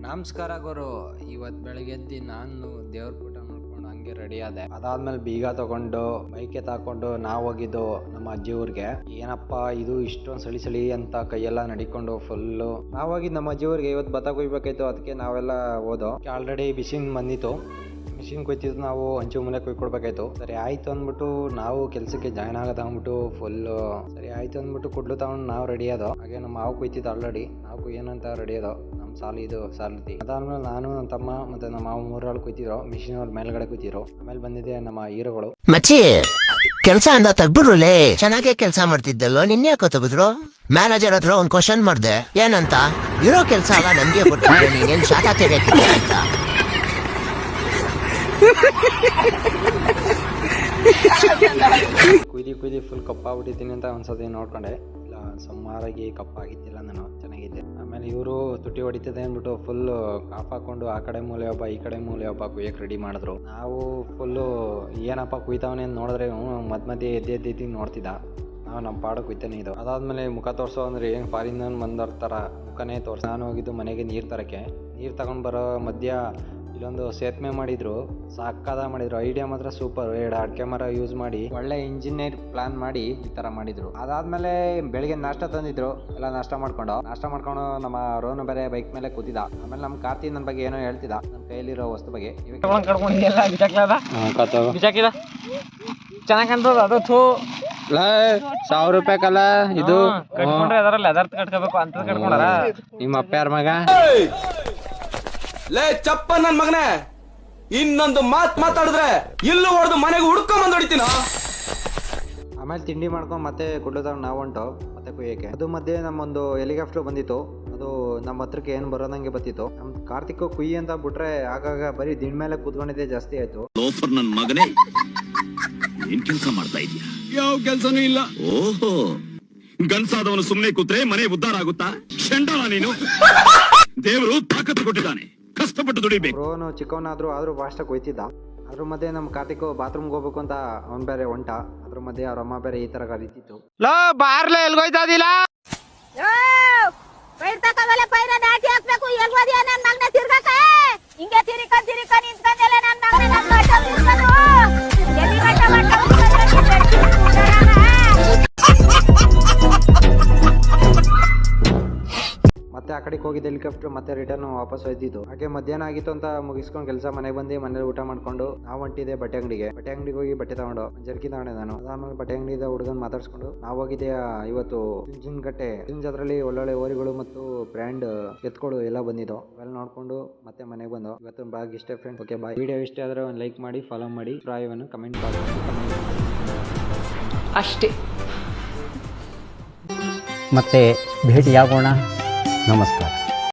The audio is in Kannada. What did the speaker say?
ನಮಸ್ಕಾರ ಗುರು. ಇವತ್ತು ಬೆಳಗ್ಗೆ ಎದ್ದು ನಾನು ದೇವ್ರ ಪೂಟ ಮಾಡ್ಕೊಂಡು ಹಂಗೆ ರೆಡಿ ಆದೆ. ಅದಾದ್ಮೇಲೆ ಬೀಗ ತಗೊಂಡು ಬೈಕೆ ತಾಕೊಂಡು ನಾವು ಹೋಗಿದ್ದು ನಮ್ಮ ಅಜ್ಜಿ ಊರಿಗೆ. ಏನಪ್ಪ ಇದು ಇಷ್ಟೊಂದು ಸಳಿ ಅಂತ ಕೈಯೆಲ್ಲ ನಡಿಕೊಂಡು ಫುಲ್ಲು. ನಾವು ಹೋಗಿದ್ದು ನಮ್ಮ ಅಜ್ಜಿ ಊರಿಗೆ. ಇವತ್ತು ಭತ್ತ ಕೊಯ್ಬೇಕಾಯ್ತು, ಅದಕ್ಕೆ ನಾವೆಲ್ಲ ಹೋದೋ. ಆಲ್ರೆಡಿ ಮಿಷಿನ್ ಬಂದಿತ್ತು, ಮಿಷಿನ್ ಕೊಯ್ತಿದ್ದು ನಾವು ಹಂಚು ಮೂಲೆ ಕೊಯ್ಕೊಡ್ಬೇಕಾಯ್ತು. ಸರಿ ಆಯ್ತು ಅಂದ್ಬಿಟ್ಟು ನಾವು ಕೆಲಸಕ್ಕೆ ಜಾಯ್ನ್ ಆಗೋದು ಅಂದ್ಬಿಟ್ಟು ಫುಲ್ಲು ಸರಿ ಆಯ್ತು ಅಂದ್ಬಿಟ್ಟು ಕುಡ್ಲು ತಗೊಂಡು ನಾವು ರೆಡಿ ಆದೋ. ಹಾಗೆ ನಮ್ಮ ಮಾವು ಕೊಯ್ತಿದ್ದು ಆಲ್ರೆಡಿ, ನಾವು ಕೊಯ್ಯೋಣಂತ ರೆಡಿ ಆದೋ. ನಮ್ಮ ಸಾಲತಿ ಅದಾದ್ಮೇಲೆ ನಾನು ನನ್ನ ತಮ್ಮ ಮತ್ತೆ ನಮ್ಮ ಮಾವು ಮೂರಲ್ಲಿ ಕೂತಿದ್ರು. ಮಿಷಿನ್ ಅವ್ರ ಮೇಲ್ಗಡೆ ಕೂತಿದ್ರು. ಆಮೇಲೆ ಬಂದಿದೆ ನಮ್ಮ ಹೀರೋಗಳು. ಮಚ್ಚಿ ಕೆಲ್ಸ ಅಂದ ತಗ್ಬಿಡ್ರಲ್ಲೇ, ಚೆನ್ನಾಗೆ ಕೆಲ್ಸ ಮಾಡ್ತಿದ್ದಲ್ಲೋ, ನಿನ್ನೆ ಯಾಕೋ ತೆಗೆದ್ರು? ಮ್ಯಾನೇಜರ್ ಹತ್ರ ಒಂದ್ ಕ್ವಶನ್ ಮಾಡ್ದೆ, ಏನಂತ? ಇರೋ ಕೆಲ್ಸ ಅಲ್ಲ ನಮ್ಗೆ ಕೊಟ್ಟಿದ್ದೆ, ನೀನೇನ್ ಶಾಖ ತೆಗೆತಿದ್ದೆ ಅಂತ. ಕುಯ್ದಿ ಫುಲ್ ಕಪ್ಪಾಗ್ಬಿಟ್ಟಿದ್ದೀನಿ ಅಂತ ಒಂದ್ಸತಿ ನೋಡ್ಕೊಂಡೆ. ಇಲ್ಲ ಸುಮಾರಾಗಿ ಕಪ್ಪಾಗಿದ್ದಿಲ್ಲ, ನಾನು ಚೆನ್ನಾಗಿದ್ದೆ. ಆಮೇಲೆ ಇವರು ತುಟಿ ಹೊಡಿತದೆ ಅಂದ್ಬಿಟ್ಟು ಫುಲ್ ಕಾಫ್ ಹಾಕೊಂಡು ಆ ಕಡೆ ಮೂಲೆ ಒಬ್ಬ ಈ ಕಡೆ ಮೂಲೆ ಒಬ್ಬ ಕುಯ್ಯಕ್ಕೆ ರೆಡಿ ಮಾಡಿದ್ರು. ನಾವು ಫುಲ್ಲು ಏನಪ್ಪ ಕುಯ್ತಾವನೆ ಅಂತ ನೋಡಿದ್ರೆ ಮಧ್ಯೆ ಎದ್ದು ನೋಡ್ತಿದ್ದ. ನಾವು ನಮ್ಮ ಪಾಡು ಕುಯ್ತಾನೆ ಇದು. ಅದಾದ್ಮೇಲೆ ಮುಖ ತೋರಿಸೋ ಅಂದ್ರೆ ಏನು ಫಾರಿನ್ ಬಂದಿರ್ತಾರ ಮುಖನೇ ತೋರ್ಸ. ನಾನು ಹೋಗಿದ್ದು ಮನೆಗೆ ನೀರು ತರಕ್ಕೆ. ನೀರು ತಗೊಂಡು ಬರೋ ಮಧ್ಯ ಇಲ್ಲೊಂದು ಸೇತುವೆ ಮಾಡಿದ್ರು, ಸಾಕಾದ ಮಾಡಿದ್ರು. ಐಡಿಯಾ ಮಾತ್ರ ಸೂಪರ್. 2 ಅಡಿಕೆ ಮರ ಯೂಸ್ ಮಾಡಿ ಒಳ್ಳೆ ಇಂಜಿನಿಯರ್ ಪ್ಲಾನ್ ಮಾಡಿ ಈ ತರ ಮಾಡಿದ್ರು. ಅದಾದ್ಮೇಲೆ ಬೆಳಿಗ್ಗೆ ನಾಷ್ಟ ತಂದಿದ್ರು, ಎಲ್ಲ ನಾಷ್ಟ ಮಾಡ್ಕೊಂಡು ನಮ್ಮ ರೋನು ಬೇರೆ ಬೈಕ್ ಮೇಲೆ ಕೂತಿದ್ದ. ಆಮೇಲೆ ನಮ್ಮ ಕಾರ್ತಿ ನನ್ನ ಬಗ್ಗೆ ಏನೋ ಹೇಳ್ತಿದ್ದ, ನನ್ನ ಕೈಯಲ್ಲಿರೋ ವಸ್ತು ಬಗ್ಗೆ. ಚೆನ್ನಾಗಿ ಕಾಣ್ತದ ಅದು. 1000 ರೂಪಾಯಿ ಕಲ ಇದು ಲೆದರ್ ಕಟ್ಕೋಬೇಕು ಅಂತ ಕಟ್ಕೊಂಡಾರ. ನಿಮ್ಮ ಅಪ್ಪ ಯಾರ ಮಗ? ಲೇ ಚಪ್ಪ ನನ್ ಮಗನೇ, ಇನ್ನೊಂದು ಮಾತಾಡಿದ್ರೆ ಇಲ್ಲೂ ಹೊಡೆದು ಮನೆಗೆ ಹುಡ್ಕೊಂಡ್ ಬಂದ್ ಹೊಡಿತೀನ. ಆಮೇಲೆ ತಿಂಡಿ ಮಾಡ್ಕೊಂಡು ಮತ್ತೆ ಕುಡ್ಲು ತಗೊಂಡು ನಾವು ಹೊಂಟು ಮತ್ತೆ ಕುಯ್ಯಕ್ಕೆ. ಅದು ಮಧ್ಯೆ ನಮ್ಮೊಂದು ಹೆಲಿಕಾಪ್ಟರ್ ಬಂದಿತ್ತು. ಅದು ನಮ್ಮ ಹತ್ರಕ್ಕೆ ಏನು ಬರೋದಂಗೆ ಬತ್ತಿತ್ತು. ನಮ್ ಕಾರ್ತಿಕ್ ಕುಯ್ಯಿ ಅಂತ ಬಿಟ್ರೆ ಆಗಾಗ ಬರೀ ದಿನ ಮೇಲೆ ಕೂತ್ಕೊಂಡಿದ್ದೆ ಜಾಸ್ತಿ ಆಯ್ತು. ಲೋಫರ್ ನನ್ ಮಗನೇ, ಏನ್ ಕೆಲಸ ಮಾಡ್ತಾ ಇದೀಯ? ಯಾವ ಕೆಲ್ಸನೂ ಇಲ್ಲ. ಓಹೋ, ಗನ್ಸಾದವನು ಸುಮ್ನೆ ಕೂತ್ರೆ ಮನೆ ಉದ್ಧಾರ ಆಗುತ್ತಾ? ಚಂಡಾಲ ನೀನು. ದೇವರು ತಾಕತ್ತು ಕೊಟ್ಟಿದ್ದಾನೆ, ಕಷ್ಟಪಟ್ಟು ದುಡಿಬೇಕು. ರೋನು ಚಿಕ್ಕವನಾದ್ರೂ ಆದ್ರೂ ಫಾಸ್ಟಾಗಿ ಕೊಯ್ತಿದ್ದ. ಅದ್ರ ಮಧ್ಯೆ ನಮ್ಮ ಕಾರ್ತಿಕ್ ಬಾತ್ರೂಮ್ಗೆ ಹೋಗ್ಬೇಕು ಅಂತ ಅವ್ನ್ ಬೇರೆ ಹೊಂಟ. ಅದ್ರ ಮಧ್ಯೆ ಅವ್ರ ಅಮ್ಮ ಬೇರೆ ಈ ತರ ಕರೀತಿತ್ತು. ಲೋ ಬಾರ್ಲೆ ಎಲ್ಗೋಯ್ತಾ ಇದಿಲ್ಲ? ಹಿಂಗೆ ತಿರಿಕೊಂಡ್ ನಿಂತ್ಕೊಂಡೆಲ್ಲ ನನ್ನ ಮಗನ ಮತ್ತೆ ಆ ಕಡೆಗೆ ಹೋಗಿದ್ದ ಹೆಲಿಕಾಪ್ಟರ್ ಮತ್ತೆ ರಿಟರ್ನ್ ವಾಪಸ್ ಹೋಯ್ತಿದ್ದು. ಹಾಗೆ ಮಧ್ಯಾಹ್ನ ಆಗಿತ್ತು ಅಂತ ಮುಗಿಸ್ಕೊಂಡು ಕೆಲಸ ಮನೆಗೆ ಬಂದು ಮನೇಲಿ ಊಟ ಮಾಡ್ಕೊಂಡು ನಾವು ಹೊಂಟಿದ್ದೆ ಬಟ್ಟೆ ಅಂಗಡಿಗೆ ಹೋಗಿ ಬಟ್ಟೆ ತಗೊಂಡು ಜರ್ಕಿ ತಗೊಂಡೆ ನಾನು. ಅದಾದ್ಮೇಲೆ ಬಟ್ಟೆ ಅಂಗಡಿಯಿಂದ ಹುಡುಗನ್ ಮಾತಾಡ್ಸ್ಕೊಂಡು ನಾವು ಹೋಗಿದ್ದೆ ಇವತ್ತು ಜಿನ್ಗಟ್ಟೆ ಅದ್ರಲ್ಲಿ ಒಳ್ಳೊಳ್ಳೆ ಓರಿಗಳು ಮತ್ತು ಬ್ರ್ಯಾಂಡ್ ಎತ್ಕೊಳು ಎಲ್ಲ ಬಂದಿದ್ದು. ಅವೆಲ್ಲ ನೋಡ್ಕೊಂಡು ಮತ್ತೆ ಮನೆಗೆ ಬಂದು. ಇವತ್ತು ಬ್ಲಾಗ್ ಇಷ್ಟೇ ಫ್ರೆಂಡ್. Okay bye. ವಿಡಿಯೋ ಇಷ್ಟ ಆದ್ರೆ ಒಂದು ಲೈಕ್ ಮಾಡಿ, ಫಾಲೋ ಮಾಡಿ, ಅಭಿಪ್ರಾಯವನ್ನು ಕಮೆಂಟ್ ಮಾಡಿ ಅಷ್ಟೇ. ಮತ್ತೆ ಭೇಟಿಯಾಗೋಣ. ನಮಸ್ಕಾರ.